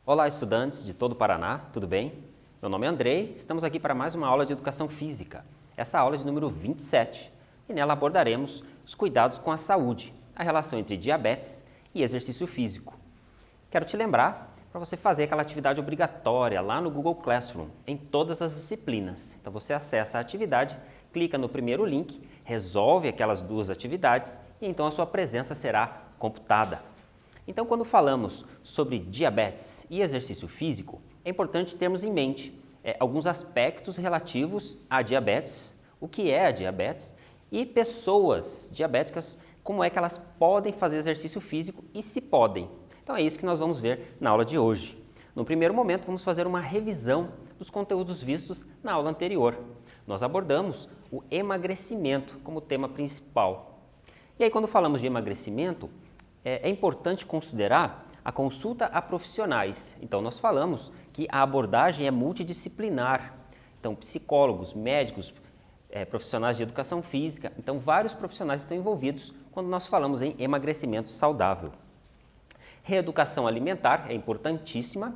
Olá, estudantes de todo o Paraná, tudo bem? Meu nome é Andrei, estamos aqui para mais uma aula de Educação Física. Essa aula é de número 27 e nela abordaremos os cuidados com a saúde, a relação entre diabetes e exercício físico. Quero te lembrar para você fazer aquela atividade obrigatória lá no Google Classroom, em todas as disciplinas. Então você acessa a atividade, clica no primeiro link, resolve aquelas duas atividades e então a sua presença será computada. Então, quando falamos sobre diabetes e exercício físico, é importante termos em mente alguns aspectos relativos à diabetes, o que é a diabetes e pessoas diabéticas, como é que elas podem fazer exercício físico e se podem. Então, é isso que nós vamos ver na aula de hoje. No primeiro momento, vamos fazer uma revisão dos conteúdos vistos na aula anterior. Nós abordamos o emagrecimento como tema principal. E aí, quando falamos de emagrecimento, é importante considerar a consulta a profissionais. Então, nós falamos que a abordagem é multidisciplinar. Então, psicólogos, médicos, profissionais de educação física. Então, vários profissionais estão envolvidos quando nós falamos em emagrecimento saudável. Reeducação alimentar é importantíssima.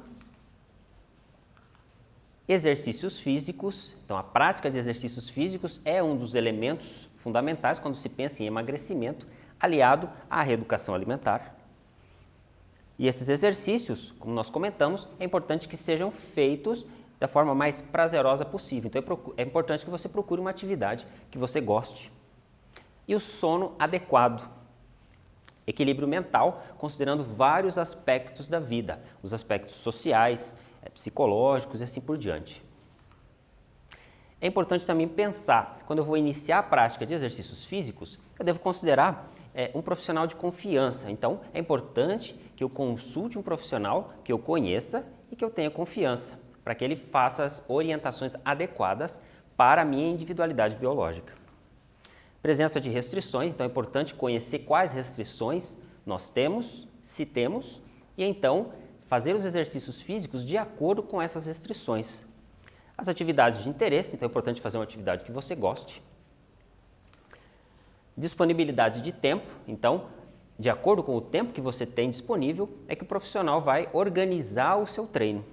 Exercícios físicos. Então, a prática de exercícios físicos é um dos elementos fundamentais quando se pensa em emagrecimento, aliado à reeducação alimentar. E esses exercícios, como nós comentamos, é importante que sejam feitos da forma mais prazerosa possível. Então é importante que você procure uma atividade que você goste. E o sono adequado. Equilíbrio mental, considerando vários aspectos da vida, os aspectos sociais, psicológicos e assim por diante. É importante também pensar, quando eu vou iniciar a prática de exercícios físicos, eu devo considerar um profissional de confiança. Então, é importante que eu consulte um profissional que eu conheça e que eu tenha confiança, para que ele faça as orientações adequadas para a minha individualidade biológica. Presença de restrições, então é importante conhecer quais restrições nós temos, se temos, e então fazer os exercícios físicos de acordo com essas restrições. As atividades de interesse, então é importante fazer uma atividade que você goste. Disponibilidade de tempo, então, de acordo com o tempo que você tem disponível, é que o profissional vai organizar o seu treino.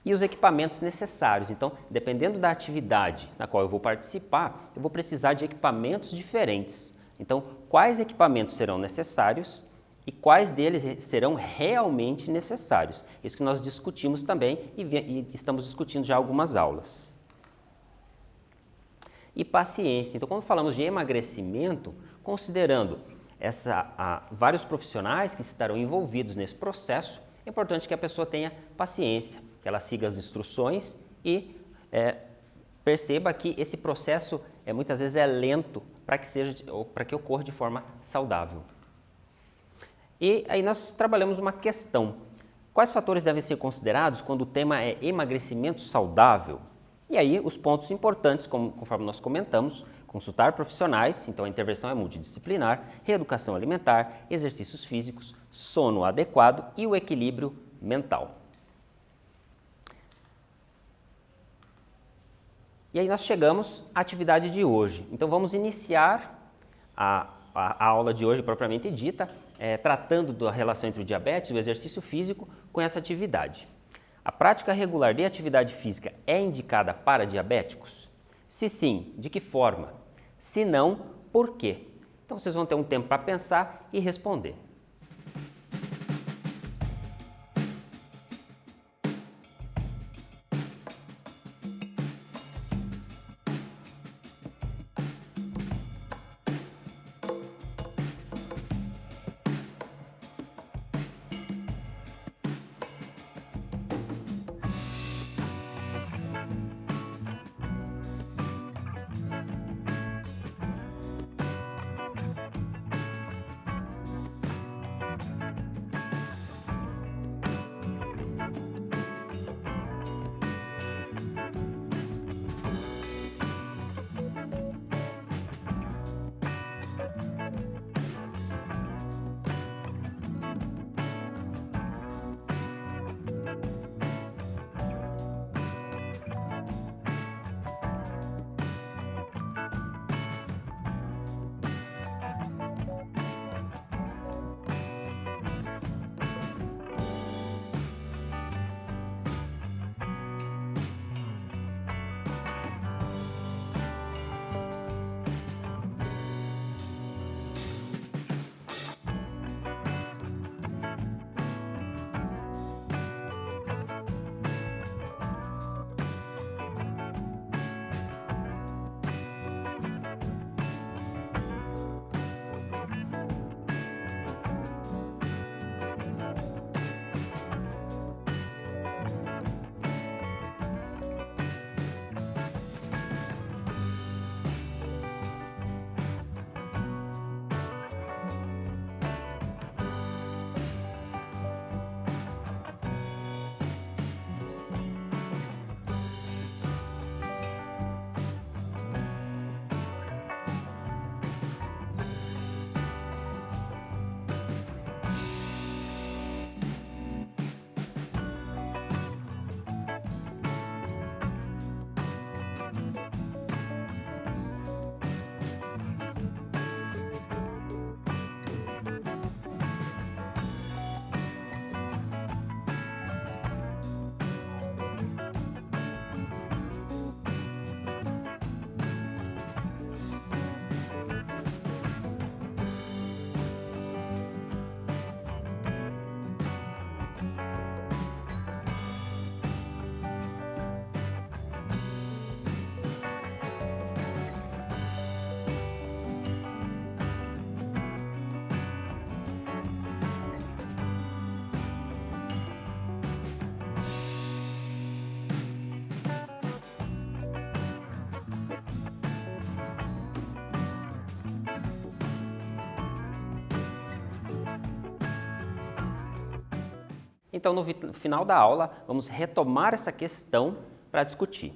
E os equipamentos necessários, então, dependendo da atividade na qual eu vou participar, eu vou precisar de equipamentos diferentes. Então, quais equipamentos serão necessários e quais deles serão realmente necessários? Isso que nós discutimos também e estamos discutindo já algumas aulas. E paciência. Então, quando falamos de emagrecimento, considerando vários profissionais que estarão envolvidos nesse processo, é importante que a pessoa tenha paciência, que ela siga as instruções e perceba que esse processo muitas vezes é lento para que ocorra de forma saudável. E aí nós trabalhamos uma questão. Quais fatores devem ser considerados quando o tema é emagrecimento saudável? E aí os pontos importantes, conforme nós comentamos, consultar profissionais, então a intervenção é multidisciplinar, reeducação alimentar, exercícios físicos, sono adequado e o equilíbrio mental. E aí nós chegamos à atividade de hoje. Então vamos iniciar a aula de hoje propriamente dita, tratando da relação entre o diabetes e o exercício físico com essa atividade. A prática regular de atividade física é indicada para diabéticos? Se sim, de que forma? Se não, por quê? Então vocês vão ter um tempo para pensar e responder. Então, no final da aula, vamos retomar essa questão para discutir.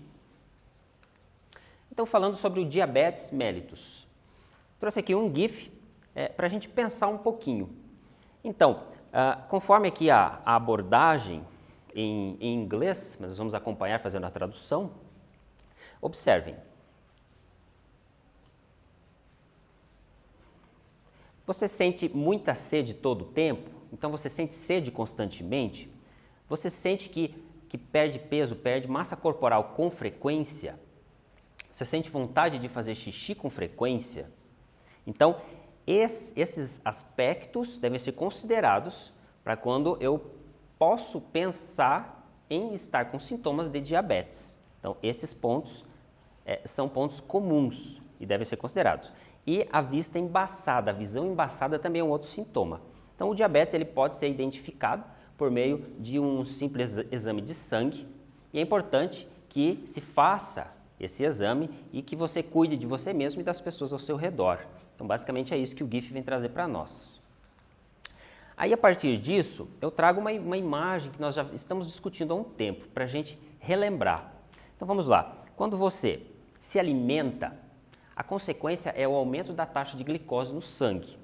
Então, falando sobre o diabetes mellitus. Trouxe aqui um GIF para a gente pensar um pouquinho. Então, conforme aqui a abordagem em inglês, mas nós vamos acompanhar fazendo a tradução, observem. Você sente muita sede todo o tempo? Então você sente sede constantemente? Você sente que perde peso, perde massa corporal com frequência? Você sente vontade de fazer xixi com frequência? Então, esses aspectos devem ser considerados para quando eu posso pensar em estar com sintomas de diabetes. Então, esses pontos são pontos comuns e devem ser considerados. E a vista embaçada, a visão embaçada também é um outro sintoma. Então, o diabetes ele pode ser identificado por meio de um simples exame de sangue e é importante que se faça esse exame e que você cuide de você mesmo e das pessoas ao seu redor. Então, basicamente é isso que o GIF vem trazer para nós. Aí, a partir disso, eu trago uma imagem que nós já estamos discutindo há um tempo, para a gente relembrar. Então, vamos lá. Quando você se alimenta, a consequência é o aumento da taxa de glicose no sangue.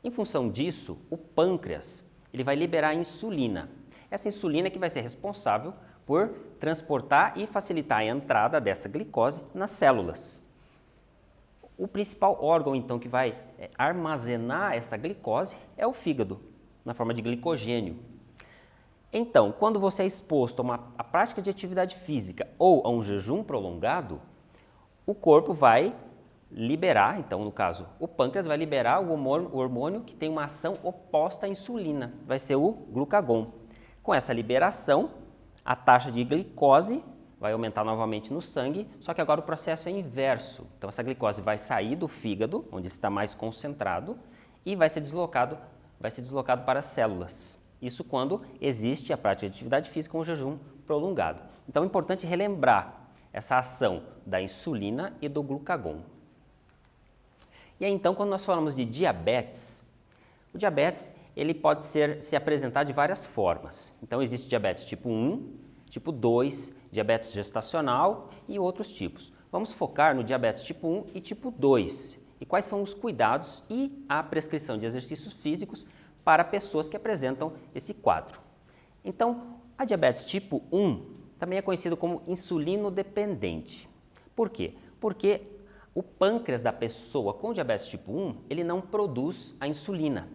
Em função disso, o pâncreas ele vai liberar insulina. Essa insulina é que vai ser responsável por transportar e facilitar a entrada dessa glicose nas células. O principal órgão, então, que vai armazenar essa glicose é o fígado, na forma de glicogênio. Então, quando você é exposto a prática de atividade física ou a um jejum prolongado, o corpo vai liberar, então, no caso, o pâncreas vai liberar o hormônio que tem uma ação oposta à insulina, vai ser o glucagon. Com essa liberação, a taxa de glicose vai aumentar novamente no sangue, só que agora o processo é inverso. Então, essa glicose vai sair do fígado, onde ele está mais concentrado, e vai ser deslocado para as células. Isso quando existe a prática de atividade física com um jejum prolongado. Então, é importante relembrar essa ação da insulina e do glucagon. E aí, então, quando nós falamos de diabetes, o diabetes ele pode se apresentar de várias formas. Então, existe diabetes tipo 1, tipo 2, diabetes gestacional e outros tipos. Vamos focar no diabetes tipo 1 e tipo 2 e quais são os cuidados e a prescrição de exercícios físicos para pessoas que apresentam esse quadro. Então, a diabetes tipo 1 também é conhecido como insulino-dependente. Por quê? Porque o pâncreas da pessoa com diabetes tipo 1, ele não produz a insulina.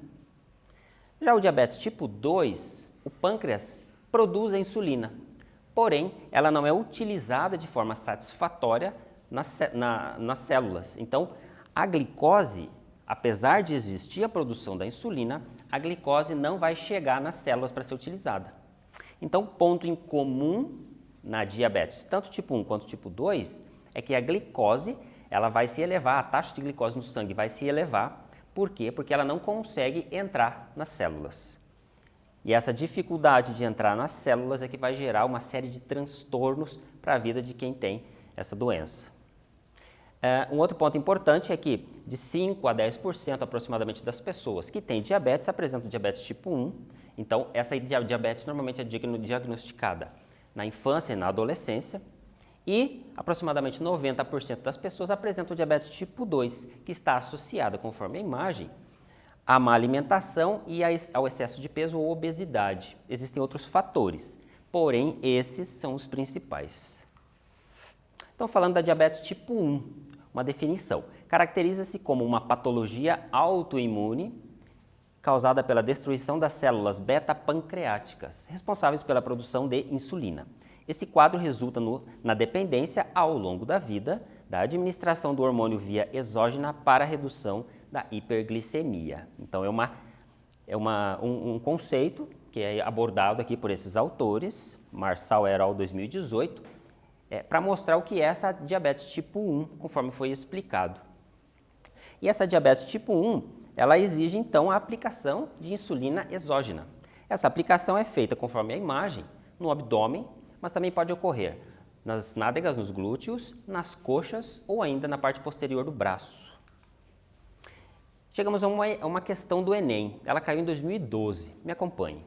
Já o diabetes tipo 2, o pâncreas produz a insulina, porém, ela não é utilizada de forma satisfatória nas células. Então, a glicose, apesar de existir a produção da insulina, a glicose não vai chegar nas células para ser utilizada. Então, ponto em comum na diabetes, tanto tipo 1 quanto tipo 2, é que a glicose ela vai se elevar, a taxa de glicose no sangue vai se elevar. Por quê? Porque ela não consegue entrar nas células. E essa dificuldade de entrar nas células é que vai gerar uma série de transtornos para a vida de quem tem essa doença. Um outro ponto importante é que de 5 a 10% aproximadamente das pessoas que têm diabetes apresentam diabetes tipo 1. Então, essa diabetes normalmente é diagnosticada na infância e na adolescência. E aproximadamente 90% das pessoas apresentam diabetes tipo 2, que está associada, conforme a imagem, à má alimentação e ao excesso de peso ou obesidade. Existem outros fatores, porém esses são os principais. Então, falando da diabetes tipo 1, uma definição. Caracteriza-se como uma patologia autoimune causada pela destruição das células beta-pancreáticas, responsáveis pela produção de insulina. Esse quadro resulta na dependência ao longo da vida da administração do hormônio via exógena para a redução da hiperglicemia. Então, é um conceito que é abordado aqui por esses autores, Marçal et al. 2018, para mostrar o que é essa diabetes tipo 1, conforme foi explicado. E essa diabetes tipo 1, ela exige então a aplicação de insulina exógena. Essa aplicação é feita, conforme a imagem, no abdômen, mas também pode ocorrer nas nádegas, nos glúteos, nas coxas ou ainda na parte posterior do braço. Chegamos a uma questão do Enem, ela caiu em 2012, me acompanhe.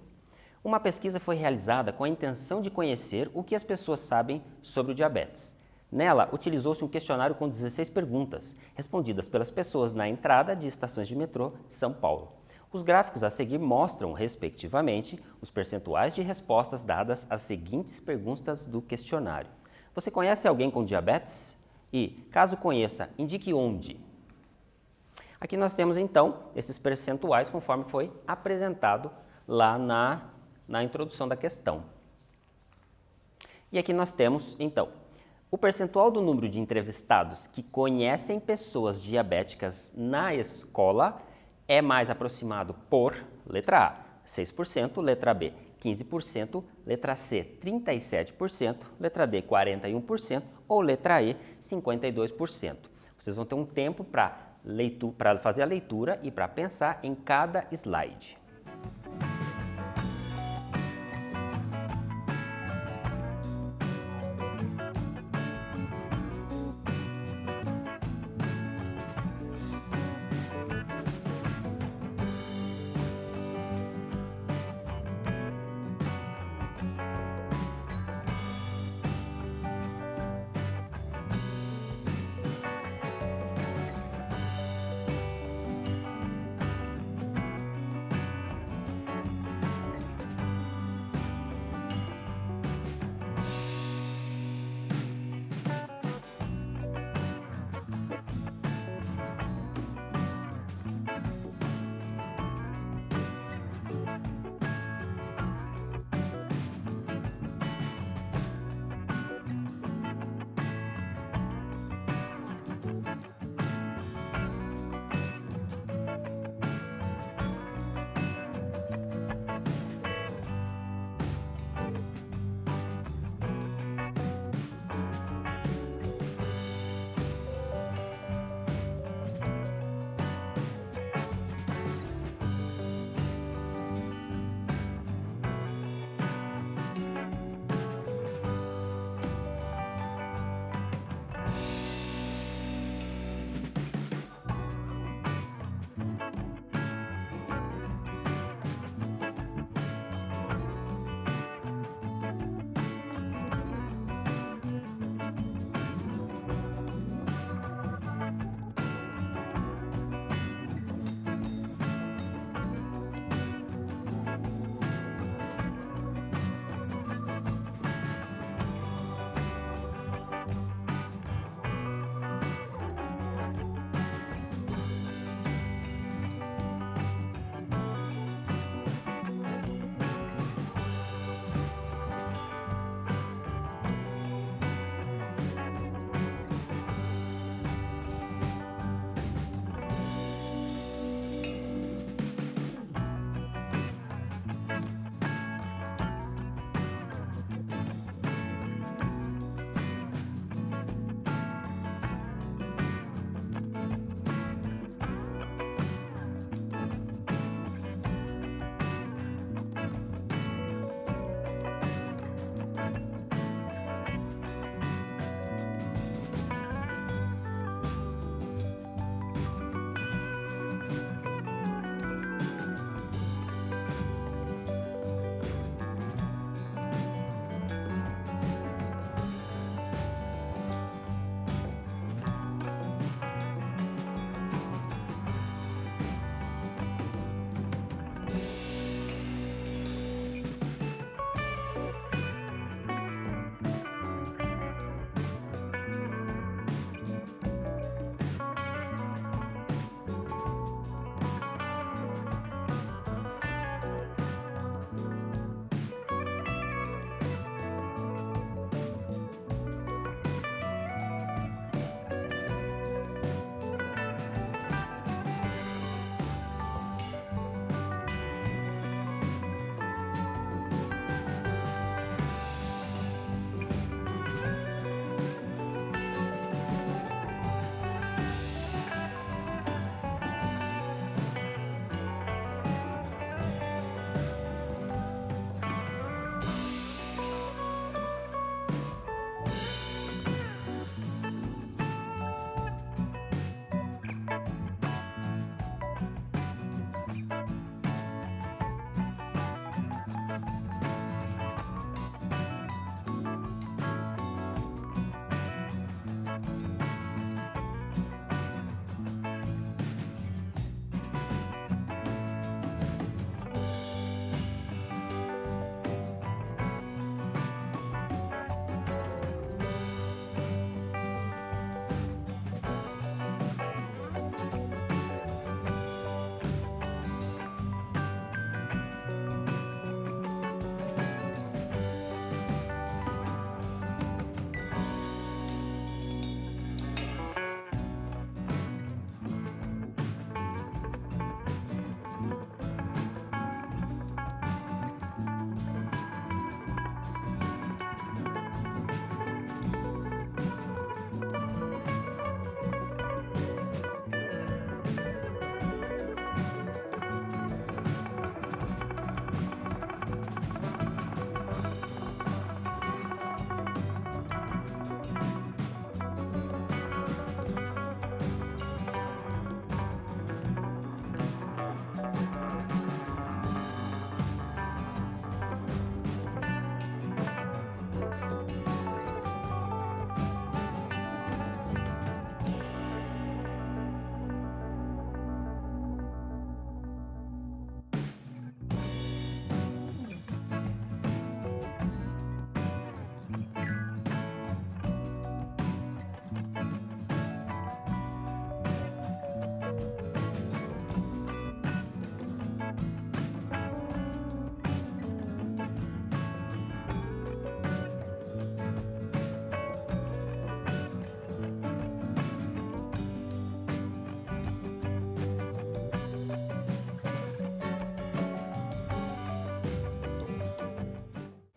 Uma pesquisa foi realizada com a intenção de conhecer o que as pessoas sabem sobre o diabetes. Nela, utilizou-se um questionário com 16 perguntas, respondidas pelas pessoas na entrada de estações de metrô de São Paulo. Os gráficos a seguir mostram, respectivamente, os percentuais de respostas dadas às seguintes perguntas do questionário. Você conhece alguém com diabetes? E, caso conheça, indique onde. Aqui nós temos, então, esses percentuais conforme foi apresentado lá na introdução da questão. E aqui nós temos, então, o percentual do número de entrevistados que conhecem pessoas diabéticas na escola é mais aproximado por letra A, 6%, letra B, 15%, letra C, 37%, letra D, 41% ou letra E, 52%. Vocês vão ter um tempo para fazer a leitura e para pensar em cada slide.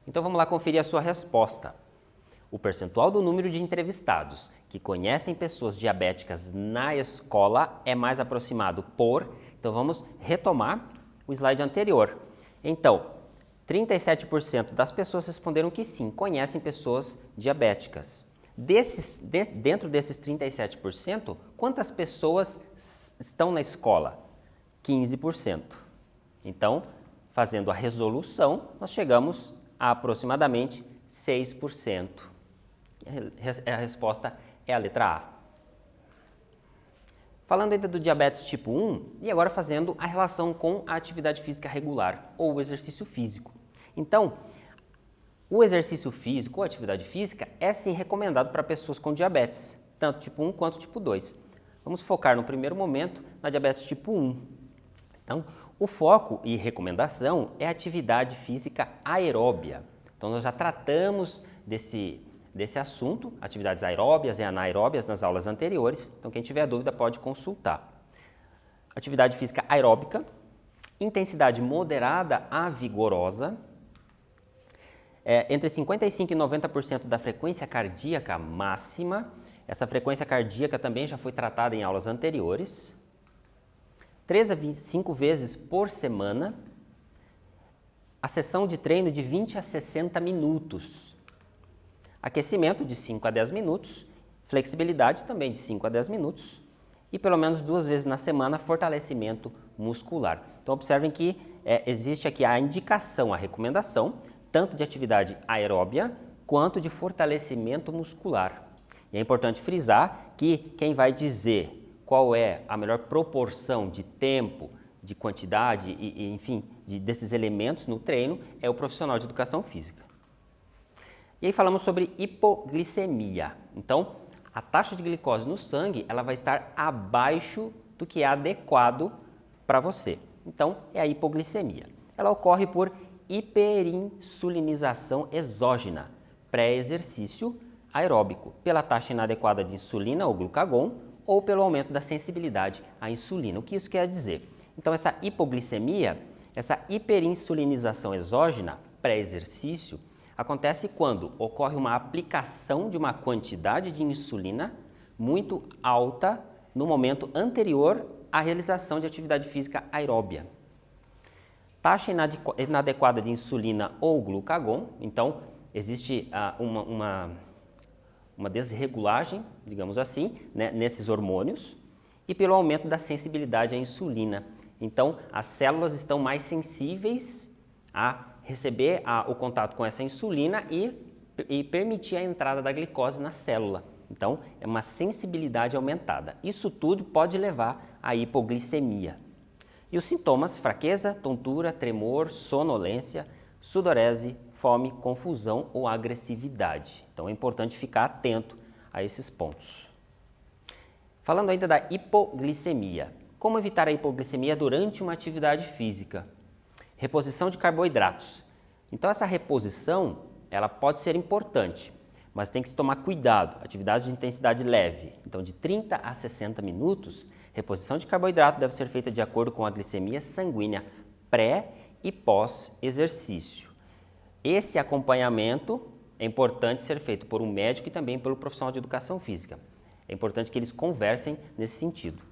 Então vamos lá conferir a sua resposta. O percentual do número de entrevistados que conhecem pessoas diabéticas na escola é mais aproximado por... Então vamos retomar o slide anterior. Então, 37% das pessoas responderam que sim, conhecem pessoas diabéticas. Dentro desses 37%, quantas pessoas estão na escola? 15%. Então, fazendo a resolução, nós chegamos a aproximadamente 6%. A resposta é a letra A. Falando ainda do diabetes tipo 1, e agora fazendo a relação com a atividade física regular ou o exercício físico. Então, o exercício físico ou atividade física é sim recomendado para pessoas com diabetes, tanto tipo 1 quanto tipo 2. Vamos focar no primeiro momento na diabetes tipo 1. Então, o foco e recomendação é a atividade física aeróbia. Então, nós já tratamos desse assunto, atividades aeróbias e anaeróbias nas aulas anteriores. Então, quem tiver dúvida pode consultar. Atividade física aeróbica, intensidade moderada a vigorosa, entre 55% e 90% da frequência cardíaca máxima. Essa frequência cardíaca também já foi tratada em aulas anteriores. 3 a 5 vezes por semana. A sessão de treino de 20 a 60 minutos. Aquecimento de 5 a 10 minutos. Flexibilidade também de 5 a 10 minutos. E pelo menos 2 vezes na semana, fortalecimento muscular. Então, observem que existe aqui a indicação, a recomendação, tanto de atividade aeróbia quanto de fortalecimento muscular. E é importante frisar que quem vai dizer qual é a melhor proporção de tempo, de quantidade e enfim, desses elementos no treino é o profissional de educação física. E aí falamos sobre hipoglicemia. Então, a taxa de glicose no sangue ela vai estar abaixo do que é adequado para você. Então, é a hipoglicemia. Ela ocorre por hiperinsulinização exógena, pré-exercício aeróbico, pela taxa inadequada de insulina ou glucagon ou pelo aumento da sensibilidade à insulina. O que isso quer dizer? Então, essa hipoglicemia, essa hiperinsulinização exógena, pré-exercício, acontece quando ocorre uma aplicação de uma quantidade de insulina muito alta no momento anterior à realização de atividade física aeróbia. Taxa inadequada de insulina ou glucagon, então existe uma desregulagem, digamos assim, né, nesses hormônios e pelo aumento da sensibilidade à insulina. Então, as células estão mais sensíveis a receber o contato com essa insulina e permitir a entrada da glicose na célula. Então, é uma sensibilidade aumentada. Isso tudo pode levar à hipoglicemia. E os sintomas: fraqueza, tontura, tremor, sonolência, sudorese, fome, confusão ou agressividade. Então é importante ficar atento a esses pontos. Falando ainda da hipoglicemia. Como evitar a hipoglicemia durante uma atividade física? Reposição de carboidratos. Então essa reposição ela pode ser importante, mas tem que se tomar cuidado. Atividades de intensidade leve, então de 30 a 60 minutos, reposição de carboidrato deve ser feita de acordo com a glicemia sanguínea pré e pós-exercício. Esse acompanhamento é importante ser feito por um médico e também pelo profissional de educação física. É importante que eles conversem nesse sentido.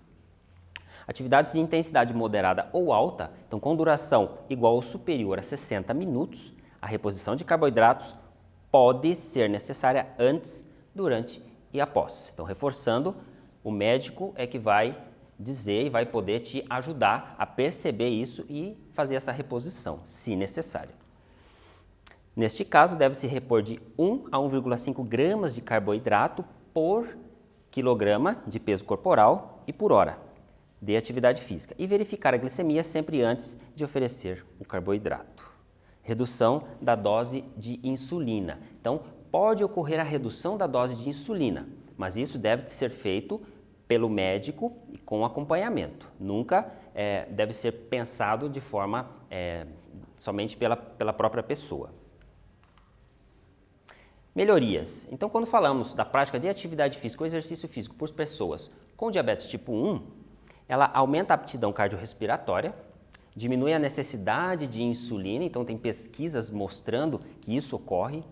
Atividades de intensidade moderada ou alta, então com duração igual ou superior a 60 minutos, a reposição de carboidratos pode ser necessária antes, durante e após. Então, reforçando, o médico é que vai dizer e vai poder te ajudar a perceber isso e fazer essa reposição, se necessário. Neste caso, deve-se repor de 1 a 1,5 gramas de carboidrato por quilograma de peso corporal e por hora de atividade física e verificar a glicemia sempre antes de oferecer o carboidrato. Redução da dose de insulina. Então, pode ocorrer a redução da dose de insulina, mas isso deve ser feito pelo médico e com acompanhamento. Nunca deve ser pensado de forma somente pela própria pessoa. Melhorias. Então, quando falamos da prática de atividade física ou exercício físico por pessoas com diabetes tipo 1, ela aumenta a aptidão cardiorrespiratória, diminui a necessidade de insulina, então tem pesquisas mostrando que isso ocorre,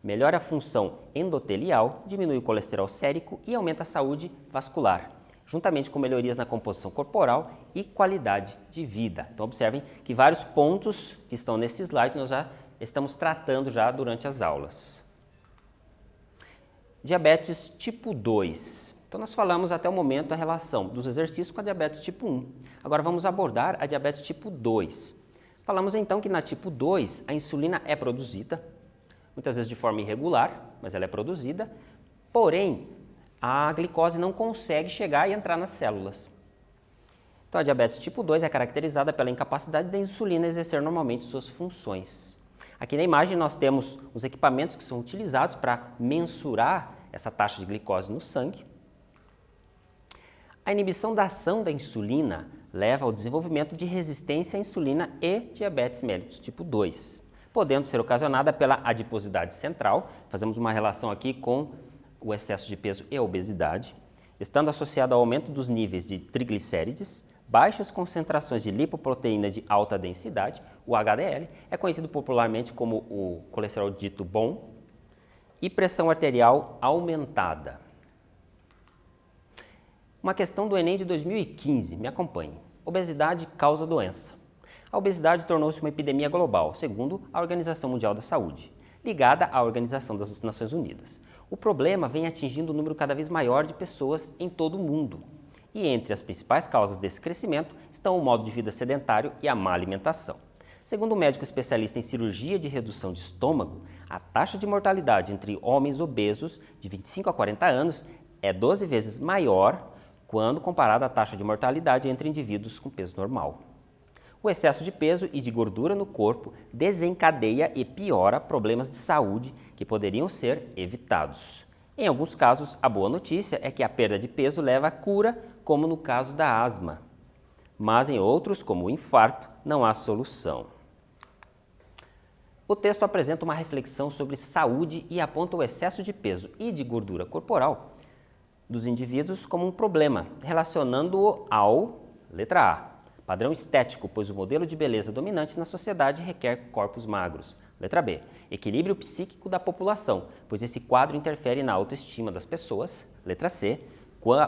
melhora a função endotelial, diminui o colesterol sérico e aumenta a saúde vascular, juntamente com melhorias na composição corporal e qualidade de vida. Então observem que vários pontos que estão nesse slide nós já estamos tratando já durante as aulas. Diabetes tipo 2. Então nós falamos até o momento a relação dos exercícios com a diabetes tipo 1. Agora vamos abordar a diabetes tipo 2. Falamos então que na tipo 2 a insulina é produzida, muitas vezes de forma irregular, mas ela é produzida, porém a glicose não consegue chegar e entrar nas células. Então a diabetes tipo 2 é caracterizada pela incapacidade da insulina exercer normalmente suas funções. Aqui na imagem nós temos os equipamentos que são utilizados para mensurar essa taxa de glicose no sangue. A inibição da ação da insulina leva ao desenvolvimento de resistência à insulina e diabetes mellitus tipo 2, podendo ser ocasionada pela adiposidade central. Fazemos uma relação aqui com o excesso de peso e a obesidade, estando associado ao aumento dos níveis de triglicérides, baixas concentrações de lipoproteína de alta densidade, o HDL, é conhecido popularmente como o colesterol dito bom, e pressão arterial aumentada. Uma questão do Enem de 2015, me acompanhe. Obesidade causa doença. A obesidade tornou-se uma epidemia global, segundo a Organização Mundial da Saúde, ligada à Organização das Nações Unidas. O problema vem atingindo um número cada vez maior de pessoas em todo o mundo. E entre as principais causas desse crescimento estão o modo de vida sedentário e a má alimentação. Segundo um médico especialista em cirurgia de redução de estômago, a taxa de mortalidade entre homens obesos de 25 a 40 anos é 12 vezes maior quando comparada à taxa de mortalidade entre indivíduos com peso normal. O excesso de peso e de gordura no corpo desencadeia e piora problemas de saúde que poderiam ser evitados. Em alguns casos, a boa notícia é que a perda de peso leva à cura, como no caso da asma. Mas em outros, como o infarto, não há solução. O texto apresenta uma reflexão sobre saúde e aponta o excesso de peso e de gordura corporal dos indivíduos como um problema, relacionando-o ao, letra A, padrão estético, pois o modelo de beleza dominante na sociedade requer corpos magros. Letra B, equilíbrio psíquico da população, pois esse quadro interfere na autoestima das pessoas. Letra C,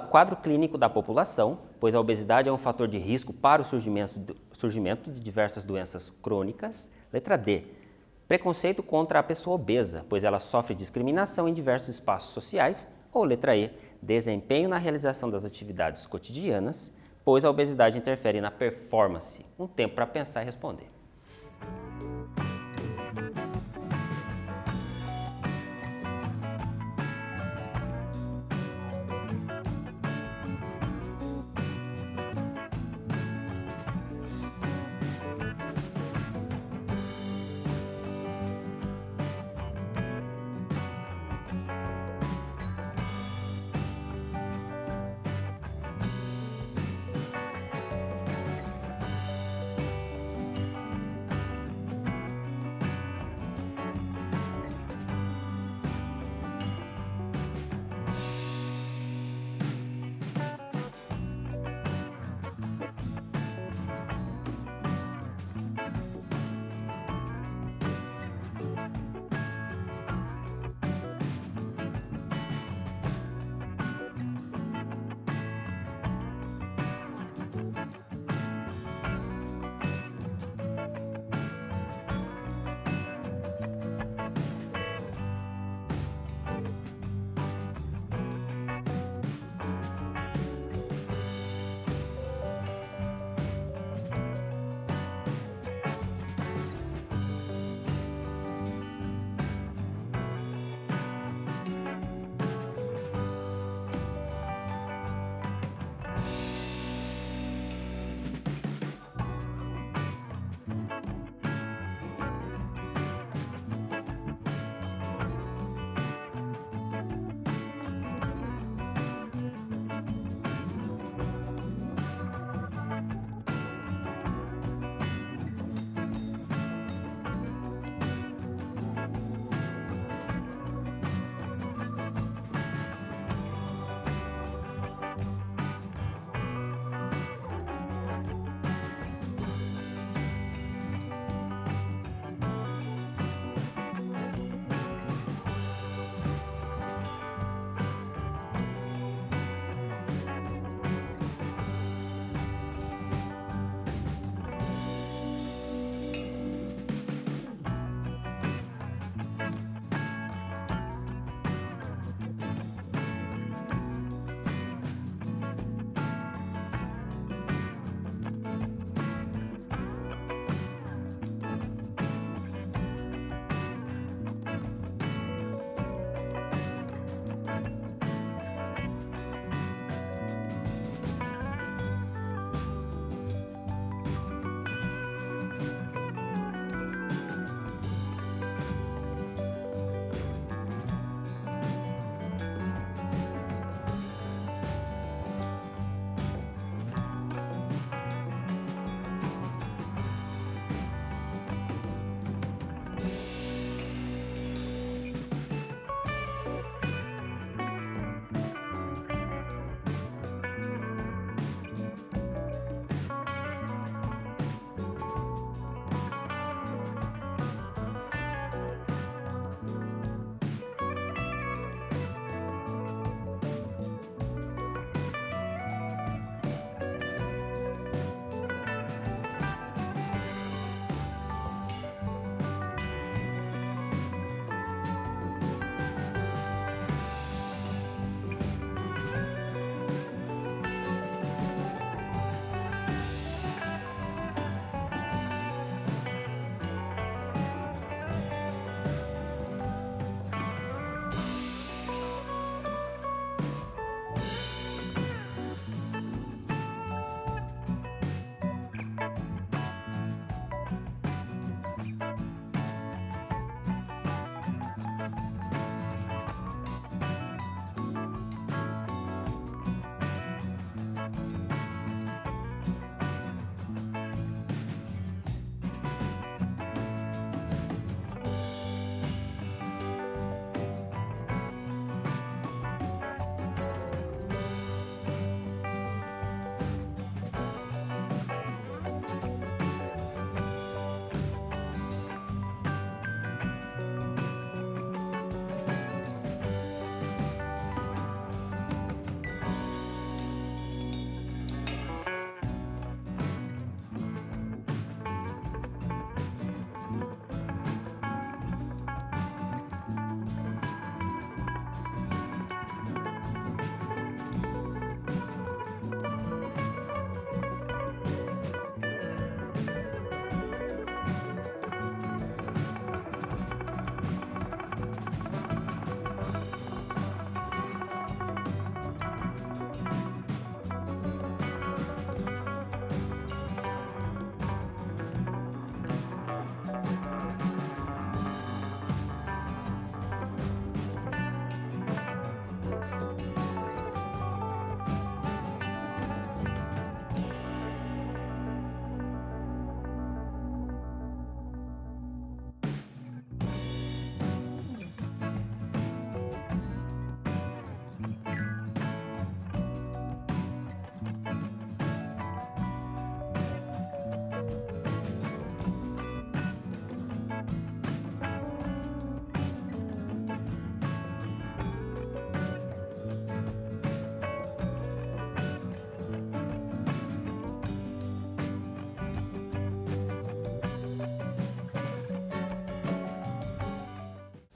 quadro clínico da população, pois a obesidade é um fator de risco para o surgimento de diversas doenças crônicas. Letra D, preconceito contra a pessoa obesa, pois ela sofre discriminação em diversos espaços sociais. Ou letra E, desempenho na realização das atividades cotidianas, pois a obesidade interfere na performance. Um tempo para pensar e responder.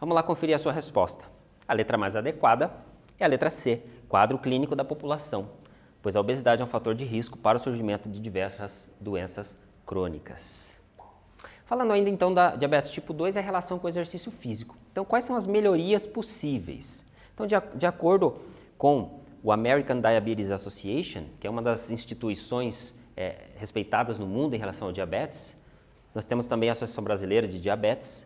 Vamos lá conferir a sua resposta. A letra mais adequada é a letra C, quadro clínico da população, pois a obesidade é um fator de risco para o surgimento de diversas doenças crônicas. Falando ainda então da diabetes tipo 2 e a relação com o exercício físico. Então, quais são as melhorias possíveis? Então, de acordo com o American Diabetes Association, que é uma das instituições respeitadas no mundo em relação ao diabetes, nós temos também a Associação Brasileira de Diabetes,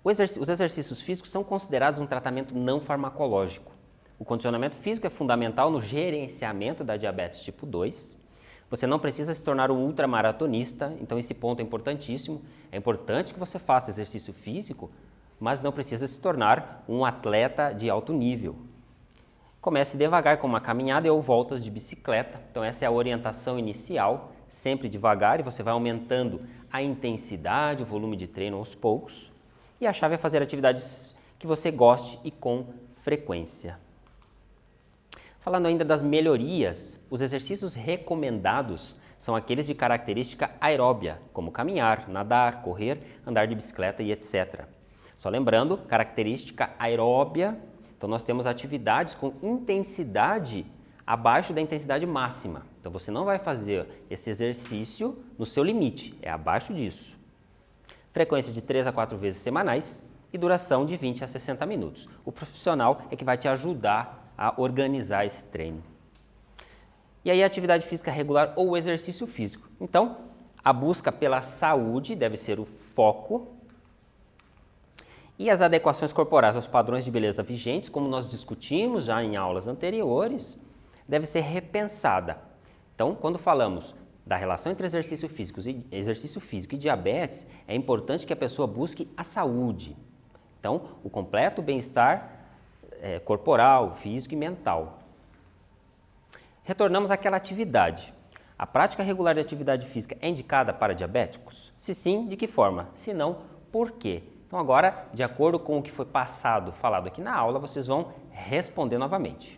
os exercícios físicos são considerados um tratamento não farmacológico. O condicionamento físico é fundamental no gerenciamento da diabetes tipo 2. Você não precisa se tornar um ultramaratonista, então esse ponto é importantíssimo. É importante que você faça exercício físico, mas não precisa se tornar um atleta de alto nível. Comece devagar com uma caminhada ou voltas de bicicleta. Então essa é a orientação inicial, sempre devagar, e você vai aumentando a intensidade, o volume de treino aos poucos. E a chave é fazer atividades que você goste e com frequência. Falando ainda das melhorias, os exercícios recomendados são aqueles de característica aeróbia, como caminhar, nadar, correr, andar de bicicleta e etc. Só lembrando, característica aeróbia, então nós temos atividades com intensidade abaixo da intensidade máxima. Então você não vai fazer esse exercício no seu limite, é abaixo disso. Frequência de 3 a 4 vezes semanais e duração de 20 a 60 minutos. O profissional é que vai te ajudar a organizar esse treino. E aí a atividade física regular ou o exercício físico. Então, a busca pela saúde deve ser o foco e as adequações corporais aos padrões de beleza vigentes, como nós discutimos já em aulas anteriores, deve ser repensada. Então, quando falamos da relação entre exercício físico e diabetes, é importante que a pessoa busque a saúde. Então, o completo bem-estar corporal, físico e mental. Retornamos àquela atividade. A prática regular de atividade física é indicada para diabéticos? Se sim, de que forma? Se não, por quê? Então agora, de acordo com o que foi falado aqui na aula, vocês vão responder novamente.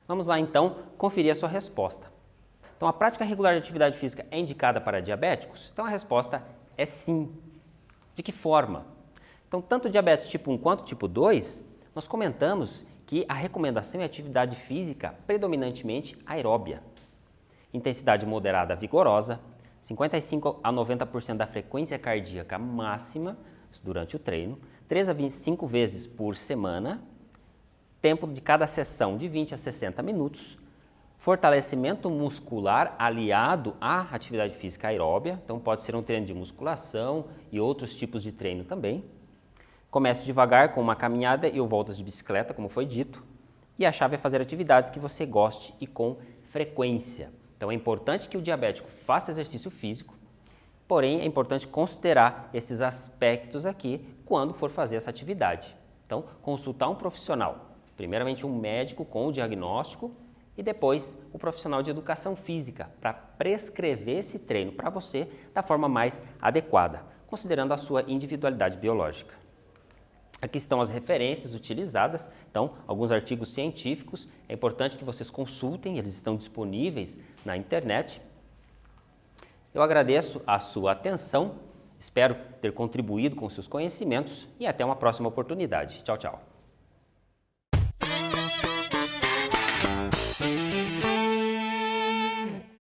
Vamos lá então conferir a sua resposta. Então, a prática regular de atividade física é indicada para diabéticos? Então, a resposta é sim. De que forma? Então, tanto diabetes tipo 1 quanto tipo 2, nós comentamos que a recomendação é atividade física predominantemente aeróbia. Intensidade moderada vigorosa, 55 a 90% da frequência cardíaca máxima durante o treino, 3 a 5 vezes por semana, tempo de cada sessão de 20 a 60 minutos, fortalecimento muscular aliado à atividade física aeróbia, então pode ser um treino de musculação e outros tipos de treino também. Comece devagar com uma caminhada e ou voltas de bicicleta, como foi dito, e a chave é fazer atividades que você goste e com frequência. Então é importante que o diabético faça exercício físico, porém é importante considerar esses aspectos aqui quando for fazer essa atividade. Então, consultar um profissional, primeiramente um médico com o diagnóstico, e depois o profissional de educação física para prescrever esse treino para você da forma mais adequada, considerando a sua individualidade biológica. Aqui estão as referências utilizadas, então alguns artigos científicos, é importante que vocês consultem, eles estão disponíveis na internet. Eu agradeço a sua atenção, espero ter contribuído com seus conhecimentos e até uma próxima oportunidade. Tchau, tchau.